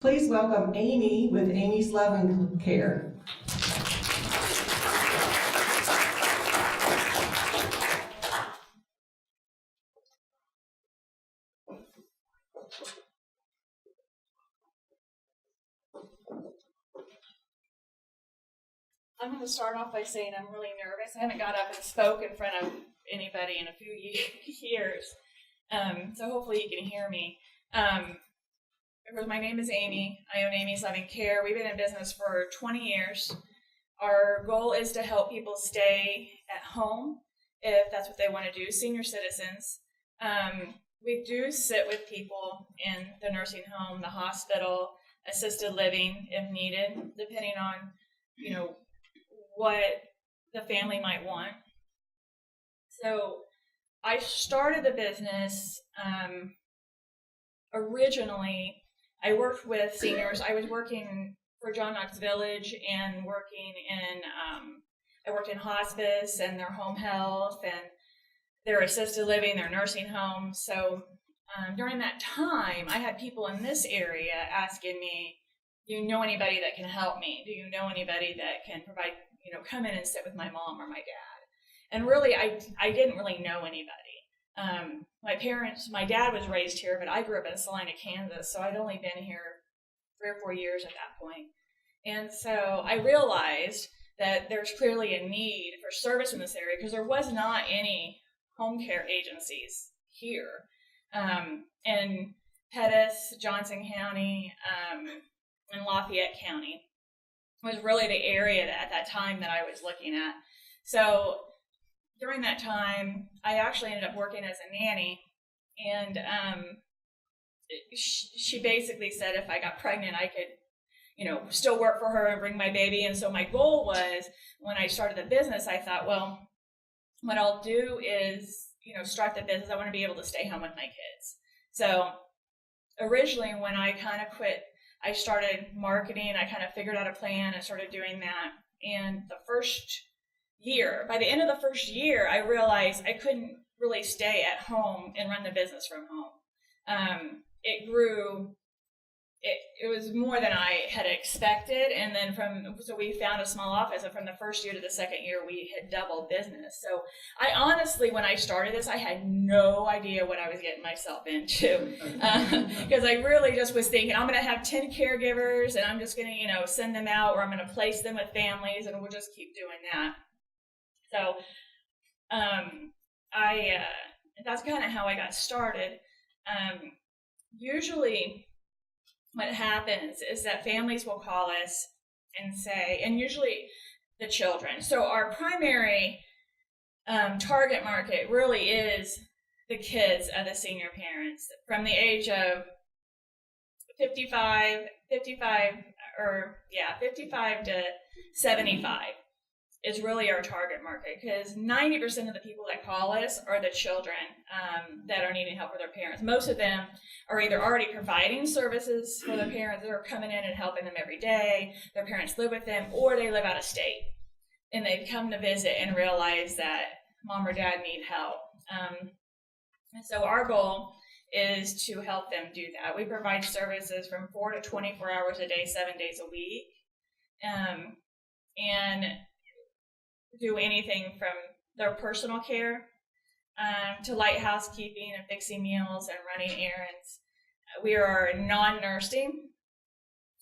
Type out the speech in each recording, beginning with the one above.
Please welcome Amy with Amy's Love and Care. I'm going to start off by saying I'm really nervous. I haven't got up and spoke in front of anybody in a few years, so hopefully you can hear me. My name is Amy. I own Amy's Love and Care. We've been in business for 20 years. Our goal is to help people stay at home if that's what they want to do, senior citizens. We do sit with people in the nursing home, the hospital, assisted living if needed, depending on, what the family might want. So I started the business originally. I worked with seniors. I was working for John Knox Village and I worked in hospice and their home health and their assisted living, their nursing home. So during that time, I had people in this area asking me, do you know anybody that can help me? Do you know anybody that can provide, come in and sit with my mom or my dad? And really, I didn't really know anybody. My dad was raised here, but I grew up in Salina, Kansas, so I'd only been here 3 or 4 years at that point. And so I realized that there's clearly a need for service in this area because there was not any home care agencies here. In Pettis, Johnson County, and Lafayette County was really the area at that time that I was looking at. So during that time, I actually ended up working as a nanny, and she basically said if I got pregnant, I could, still work for her and bring my baby. And so my goal was, when I started the business, I thought, well, what I'll do is, start the business, I want to be able to stay home with my kids. So originally, when I kind of quit, I started marketing. I kind of figured out a plan and started doing that. And by the end of the first year, I realized I couldn't really stay at home and run the business from home. It grew. It was more than I had expected. And then so we found a small office. And from the first year to the second year, we had doubled business. So I honestly, when I started this, I had no idea what I was getting myself into. Because I really just was thinking, I'm going to have 10 caregivers and I'm just going to, send them out, or I'm going to place them with families and we'll just keep doing that. So that's kind of how I got started. Usually what happens is that families will call us and say, and usually the children. So our primary target market really is the kids of the senior parents from the age of 55 to 75 is really our target market, because 90% of the people that call us are the children that are needing help with their parents. Most of them are either already providing services for their parents, that are coming in and helping them every day, their parents live with them, or they live out of state and they come to visit and realize that mom or dad need help. And so our goal is to help them do that. We provide services from 4 to 24 hours a day, 7 days a week, and do anything from their personal care to light housekeeping and fixing meals and running errands. We are non-nursing.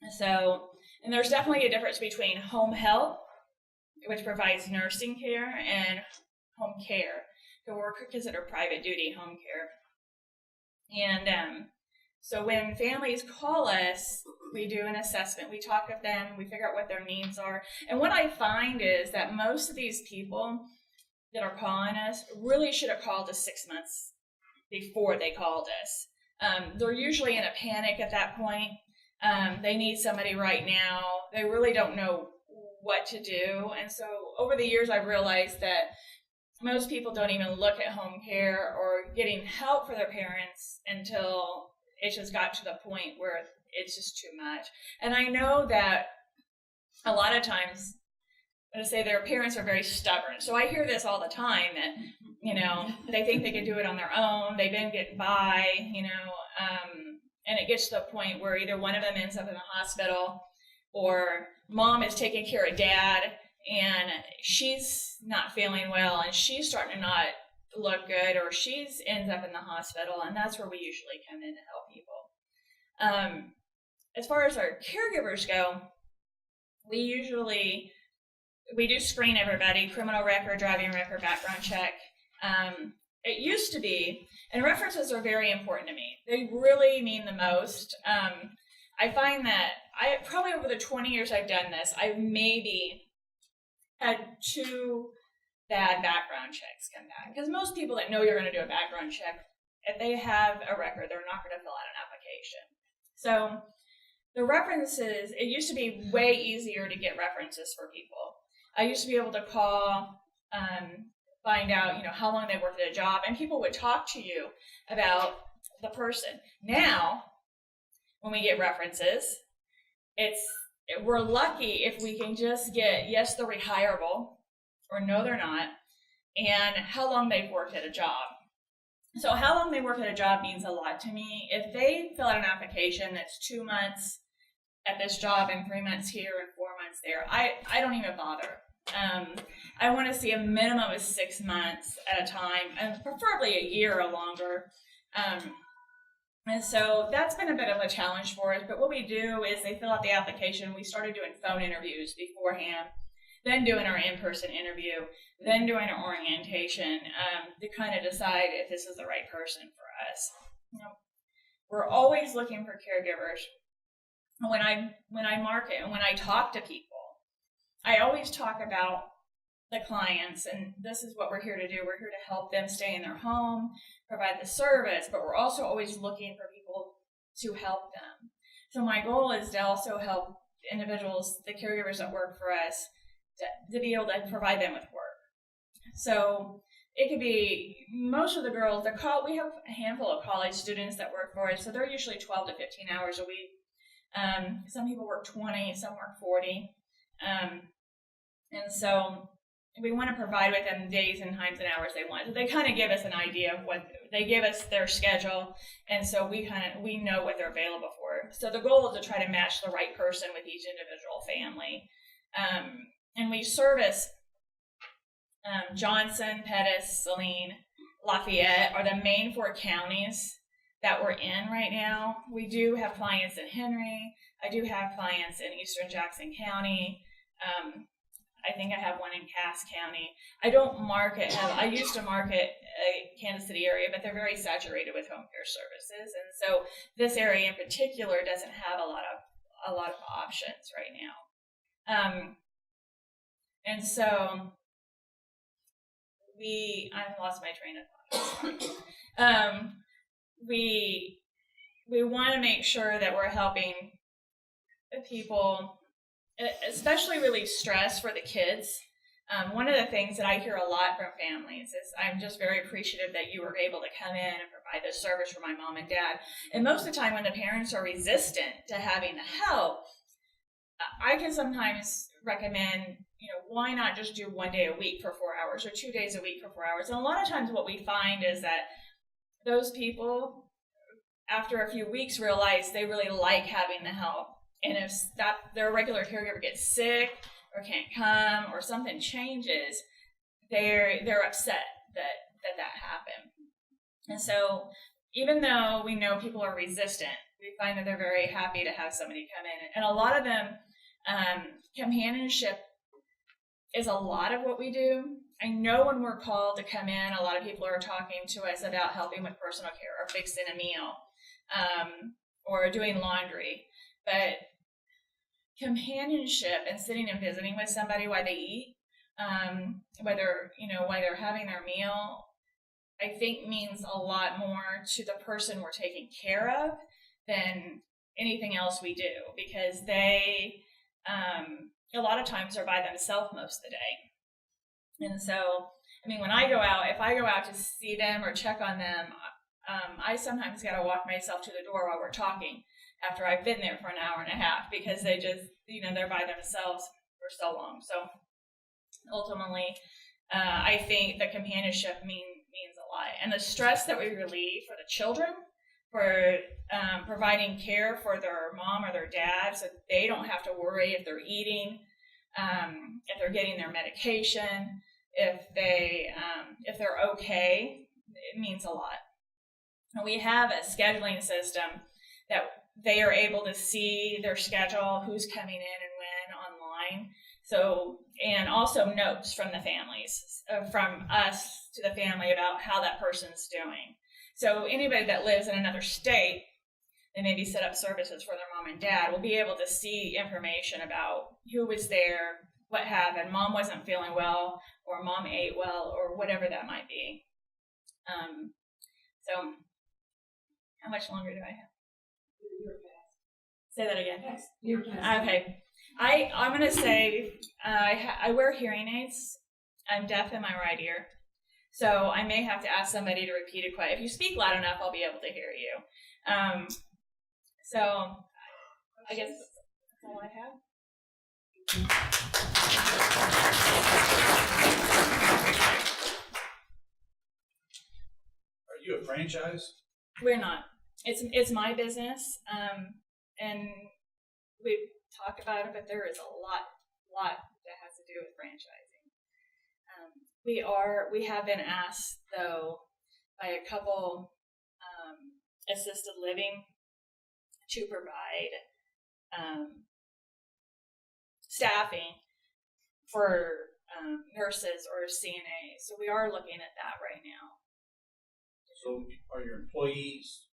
And there's definitely a difference between home health, which provides nursing care, and home care. So we're considered private duty home care. And so when families call us, we do an assessment. We talk with them. We figure out what their needs are. And what I find is that most of these people that are calling us really should have called us 6 months before they called us. They're usually in a panic at that point. They need somebody right now. They really don't know what to do. And so over the years, I've realized that most people don't even look at home care or getting help for their parents until it just got to the point where it's just too much. And I know that a lot of times, I'm going to say, their parents are very stubborn. So I hear this all the time that, they think they can do it on their own. They've been getting by, and it gets to the point where either one of them ends up in the hospital, or mom is taking care of dad and she's not feeling well and she's starting to not look good, or she's ends up in the hospital, and that's where we usually come in to help people. As far as our caregivers go, we do screen everybody: criminal record, driving record, background check. It used to be, and references are very important to me. They really mean the most. I find that probably over the 20 years I've done this, I've maybe had 2 bad background checks come back. Because most people that know you're going to do a background check, if they have a record, they're not going to fill out an application. So the references, it used to be way easier to get references for people. I used to be able to call, find out, how long they worked at a job, and people would talk to you about the person. Now, when we get references, we're lucky if we can just get, yes, they're rehirable, or no, they're not, and how long they've worked at a job. So how long they work at a job means a lot to me. If they fill out an application that's 2 months at this job and 3 months here and 4 months there, I don't even bother. I want to see a minimum of 6 months at a time, and preferably a year or longer. And so that's been a bit of a challenge for us. But what we do is they fill out the application. We started doing phone interviews beforehand, then doing our in-person interview, then doing our orientation to kind of decide if this is the right person for us. We're always looking for caregivers. When I market and when I talk to people, I always talk about the clients, and this is what we're here to do. We're here to help them stay in their home, provide the service, but we're also always looking for people to help them. So my goal is to also help individuals, the caregivers that work for us, to be able to provide them with work. So it could be most of the girls, we have a handful of college students that work for us, so they're usually 12 to 15 hours a week. Some people work 20, some work 40. And so we want to provide with them days and times and hours they want. So they kind of give us an idea of what they give us their schedule, and so we know what they're available for. So the goal is to try to match the right person with each individual family. And we service Johnson, Pettis, Saline, Lafayette are the main 4 counties that we're in right now. We do have clients in Henry. I do have clients in Eastern Jackson County. I think I have one in Cass County. I don't market. I used to market Kansas City area, but they're very saturated with home care services, and so this area in particular doesn't have a lot of options right now. And so I lost my train of thought. We want to make sure that we're helping people, especially relieve stress for the kids. One of the things that I hear a lot from families is, I'm just very appreciative that you were able to come in and provide this service for my mom and dad. And most of the time when the parents are resistant to having the help, I can sometimes recommend, why not just do 1 day a week for 4 hours, or 2 days a week for 4 hours? And a lot of times what we find is that those people, after a few weeks, realize they really like having the help. And if their regular caregiver gets sick or can't come or something changes, they're upset that happened. And so even though we know people are resistant, we find that they're very happy to have somebody come in. And a lot of them, companionship is a lot of what we do. I know when we're called to come in, a lot of people are talking to us about helping with personal care or fixing a meal, or doing laundry. But companionship and sitting and visiting with somebody while they eat, while they're having their meal, I think means a lot more to the person we're taking care of than anything else we do, because they a lot of times are by themselves most of the day. And so, when I go out, if I go out to see them or check on them, I sometimes got to walk myself to the door while we're talking after I've been there for an hour and a half, because they just, they're by themselves for so long. So ultimately, I think the companionship means a lot. And the stress that we relieve for the children for providing care for their mom or their dad, so they don't have to worry if they're eating, if they're getting their medication, if they're okay. It means a lot. And we have a scheduling system that they are able to see their schedule, who's coming in and when online. So, and also notes from the families, from us to the family about how that person's doing. So anybody that lives in another state and maybe set up services for their mom and dad will be able to see information about who was there, what happened, mom wasn't feeling well, or mom ate well, or whatever that might be. So, how much longer do I have? Say that again. Yes, you're past. Okay. I'm going to say I wear hearing aids. I'm deaf in my right ear. So I may have to ask somebody to repeat it quiet. If you speak loud enough, I'll be able to hear you. So I guess that's all I have. Are you a franchise? We're not. It's my business, and we've talked about it, but there is a lot that has to do with franchising. We have been asked though by a couple assisted living to provide staffing for nurses or CNAs. So we are looking at that right now. So are your employees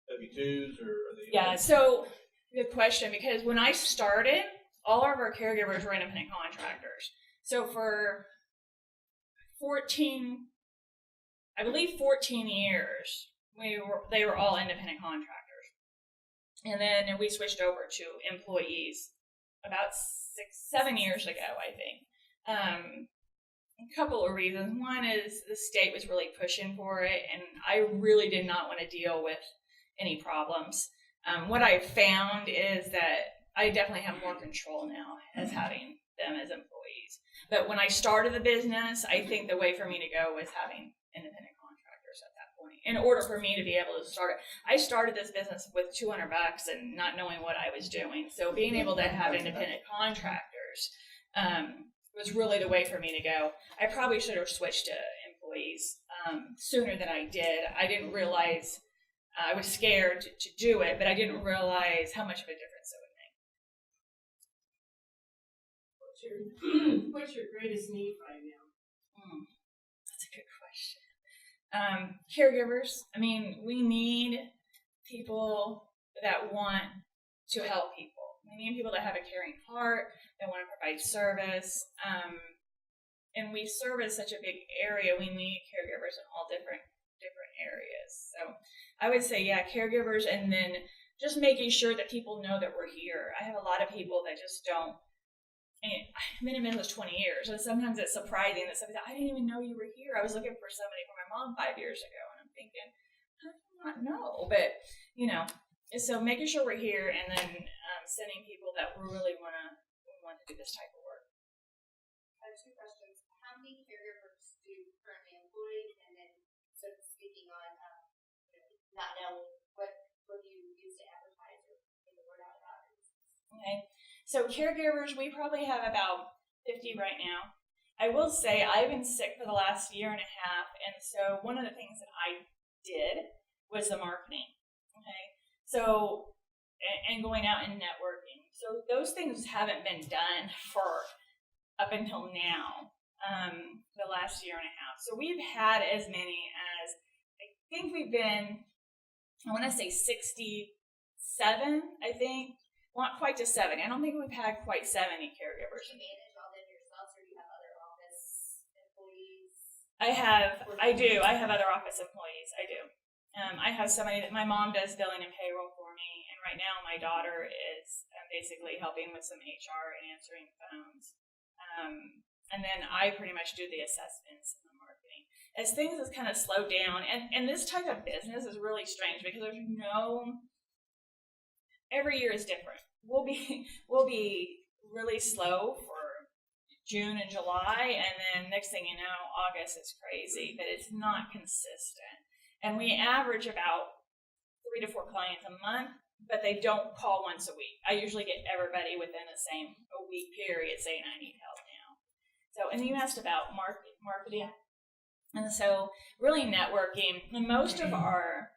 W-2s or are they? Yeah, so good question, because when I started, all of our caregivers were independent contractors. So for 14 years, they were all independent contractors. And then we switched over to employees about 7 years ago, I think. A couple of reasons. One is the state was really pushing for it, and I really did not want to deal with any problems. What I found is that I definitely have more control now as having them as employees. But when I started the business, I think the way for me to go was having independent contractors at that point. In order for me to be able to start it, I started this business with $200 and not knowing what I was doing. So being able to have independent contractors was really the way for me to go. I probably should have switched to employees sooner than I did. I didn't realize, I was scared to do it, but I didn't realize how much of a difference it would make. What's your greatest need right now? That's a good question. Caregivers. I mean, we need people that want to help people. We need people that have a caring heart, that want to provide service. And we service such a big area, we need caregivers in all different areas. So I would say, yeah, caregivers, and then just making sure that people know that we're here. I have a lot of people that just don't. I've been in business 20 years, and sometimes it's surprising that somebody says, I didn't even know you were here. I was looking for somebody for my mom 5 years ago, and I'm thinking, how do you not know? But, so making sure we're here, and then sending people that really want to do this type of work. I have two questions. How many caregivers do you currently employ? And then, so speaking on not knowing what do you use to advertise or get the word out about it? Okay, so caregivers, we probably have about 50 right now. I will say I've been sick for the last year and a half, and so one of the things that I did was the marketing. Okay, so and going out and networking. So those things haven't been done for up until now, the last year and a half. So we've had as many as, I think we've been, I want to say 67, I think. Not quite to 70. I don't think we've had quite 70 caregivers. Do you manage all of them yourselves, or do you have other office employees? I do. I have other office employees. I do. I have somebody that my mom does billing and payroll for me, and right now my daughter is basically helping with some HR and answering phones. And then I pretty much do the assessments and the marketing. As things have kind of slowed down, and this type of business is really strange because there's every year is different. We'll be really slow for June and July, and then next thing you know, August is crazy, but it's not consistent. And we average about 3 to 4 clients a month, but they don't call once a week. I usually get everybody within a week period saying I need help now. So, and you asked about marketing. And so really networking. And most of I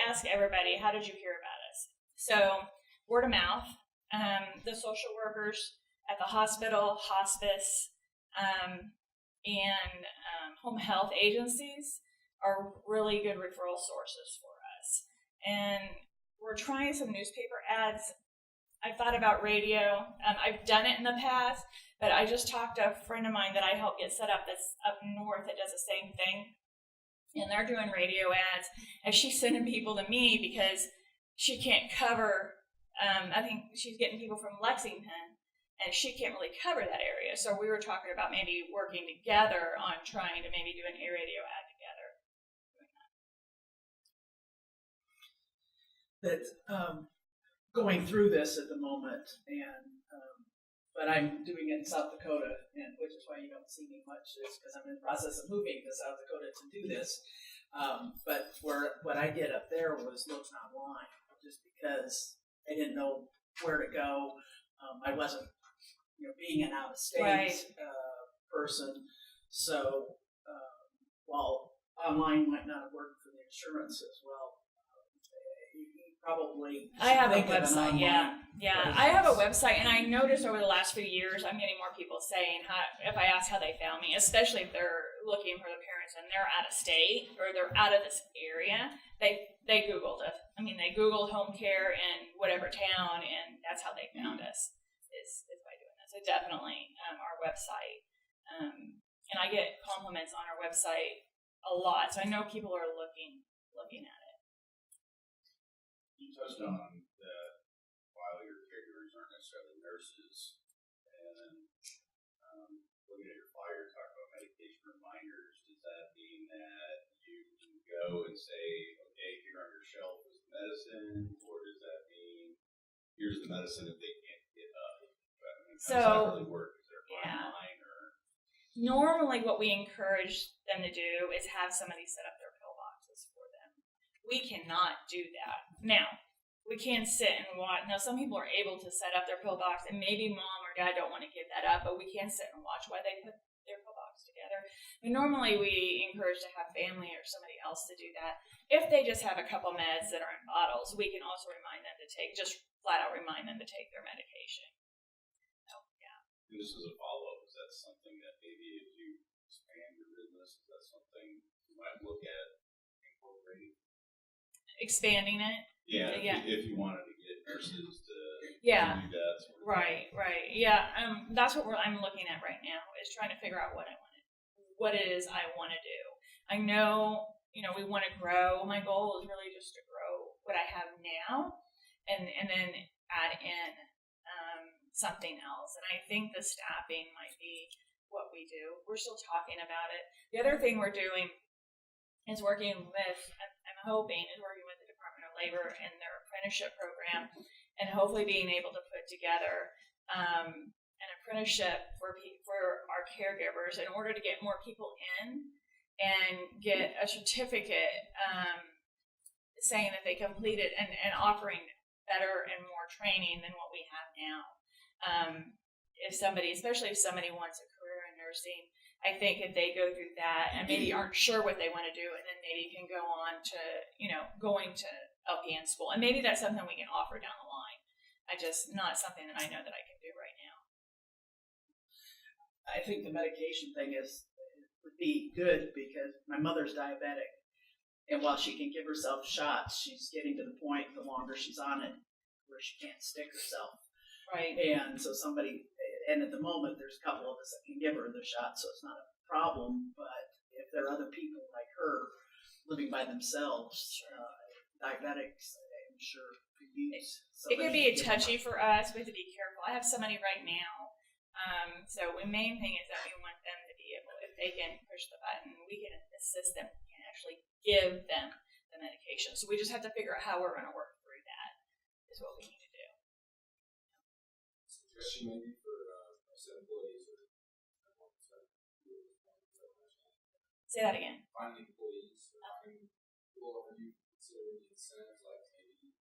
ask everybody, how did you hear about us? So word of mouth, the social workers at the hospital, hospice, and home health agencies are really good referral sources for us. And we're trying some newspaper ads. I've thought about radio. I've done it in the past, but I just talked to a friend of mine that I helped get set up that's up north that does the same thing. And they're doing radio ads. And she's sending people to me because she can't cover, I think she's getting people from Lexington, and she can't really cover that area. So we were talking about maybe working together on trying to maybe do an radio ad together. That going through this at the moment, and but I'm doing it in South Dakota, and which is why you don't see me much, is because I'm in the process of moving to South Dakota to do this. But what I did up there was looked online, just because I didn't know where to go. I wasn't, being an out-of-state Right. person, so while online might not have worked for the insurance as well, probably. I have a think of an website, online yeah. presence. I have a website, and I noticed over the last few years, I'm getting more people saying if I ask how they found me, especially if they're looking for the parents and they're out of state or they're out of this area, they Googled it. I mean, they Googled home care in whatever town, and that's how they found us is by doing that. So definitely our website, and I get compliments on our website a lot, so I know people are looking at it. You touched on that while your caregivers aren't necessarily nurses, and looking at your flyer, talk about medication reminders. Does that mean that you can go and say, okay, here on your shelf is the medicine, or does that mean here's the medicine if they can't get up? But, how does that really work? Is there a Yeah. line or? Normally what we encourage them to do is have somebody set up their pill boxes for them. We cannot do that. Now, we can sit and watch. Now, some people are able to set up their pill box, and maybe mom or dad don't want to give that up, but we can sit and watch while they put their pill box together. And normally we encourage to have family or somebody else to do that. If they just have a couple meds that are in bottles, we can also remind them to just flat out remind them to take their medication. So, yeah. And this is a follow-up. Is that something that maybe as you expand your business, is that something you might look at incorporating? Expanding it. Yeah, Yeah. If you wanted to get nurses to Yeah. do that sort of thing. Right. Yeah. That's what I'm looking at right now is trying to figure out what it is I want to do. I know, we want to grow. My goal is really just to grow what I have now, and then add in something else. And I think the staffing might be what we do. We're still talking about it. The other thing we're doing is working with the Department of Labor and their apprenticeship program, and hopefully being able to put together an apprenticeship for our caregivers in order to get more people in and get a certificate saying that they completed and offering better and more training than what we have now. Especially if somebody wants a career in nursing, I think if they go through that and maybe aren't sure what they want to do, and then maybe can go on to, going to LPN school. And maybe that's something we can offer down the line. Not something that I know that I can do right now. I think the medication thing would be good because my mother's diabetic, and while she can give herself shots, she's getting to the point the longer she's on it where she can't stick herself. Right. And so and at the moment there's a couple of us that can give her the shot, so it's not a problem. But if there are other people like her living by themselves, diabetics, I'm sure could use. It could be somebody to give them touchy for us. We have to be careful. I have somebody right now. So the main thing is that we want them to be able, if they can push the button, we can assist them and actually give them the medication. So we just have to figure out how we're going to work through that is what we need to do. Suggestion maybe for some employees or Say that again. finding employees or finding people, are you considering there any incentives like maybe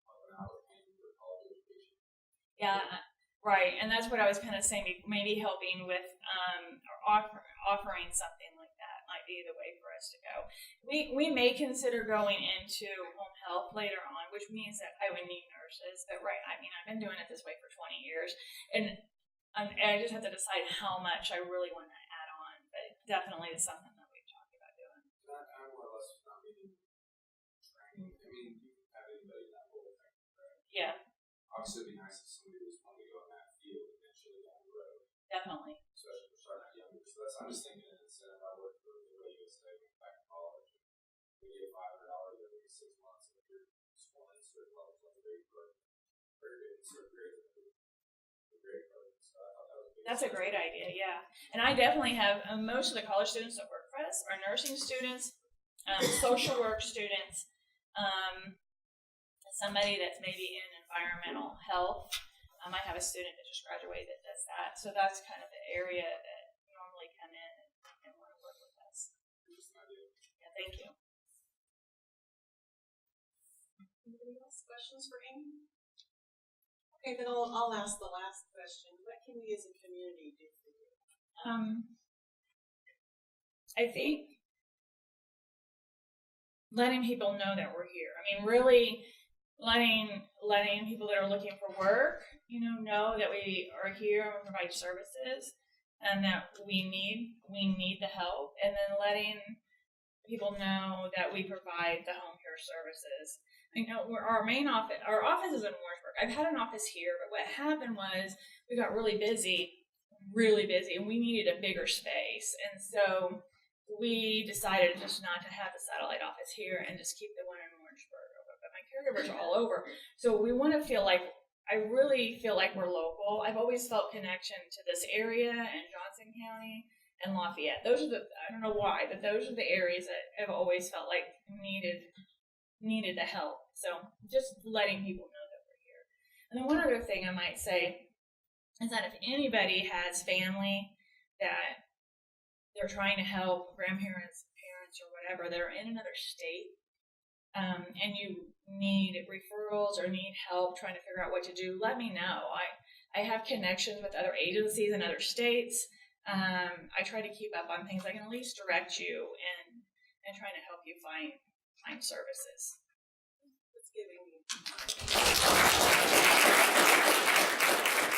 helping out with paying for college education? Yeah, right. And that's what I was kind of saying. Maybe helping with or offering something like that might be the way for us to go. We may consider going into home health later on, which means that I would need nurses. But right, I mean, I've been doing it this way for 20 years, and I just have to decide how much I really want to add on. But definitely it's something that we've talked about doing. I'm more or less not meaning training. I mean, you can have anybody in that whole thing, right? Yeah, Obviously, it'd be nice if somebody was wanting to go in that field eventually down the road, definitely. especially if we're starting out younger. So that's, I'm just thinking an incentive. I worked for the USA, went back to college, and we get $500 every 6 months, and if you're scoring at certain levels, like a grade program, very good in certain grades, a grade program. So I thought that was a good. That's a great idea, yeah. And I definitely have most of the college students that work for us are nursing students, social work students, somebody that's maybe in environmental health. I have a student that just graduated that does that. So that's kind of the area that normally come in and want to work with us. Just an idea. Yeah, thank you. Anybody else? Questions for Amy? Okay, then I'll ask the last question. What can we as a community do for you? I think letting people know that we're here. I mean, really letting people that are looking for work, know that we are here and we provide services, and that we need the help, and then letting people know that we provide the home care services. Our main office, our office is in Warrensburg. I've had an office here, but what happened was we got really busy, and we needed a bigger space, and so we decided just not to have the satellite office here and just keep the one in Warrensburg. But my caregivers are all over, so we want to feel like. I really feel like we're local. I've always felt connection to this area and Johnson County and Lafayette. Those are I don't know why, but those are the areas that I've always felt like needed the help. So just letting people know that we're here. And then one other thing I might say is that if anybody has family that they're trying to help, grandparents, parents, or whatever, that are in another state, and you need referrals or need help trying to figure out what to do, let me know. I have connections with other agencies in other states. I try to keep up on things. I can at least direct you and try to help you find services. Let's give Amy.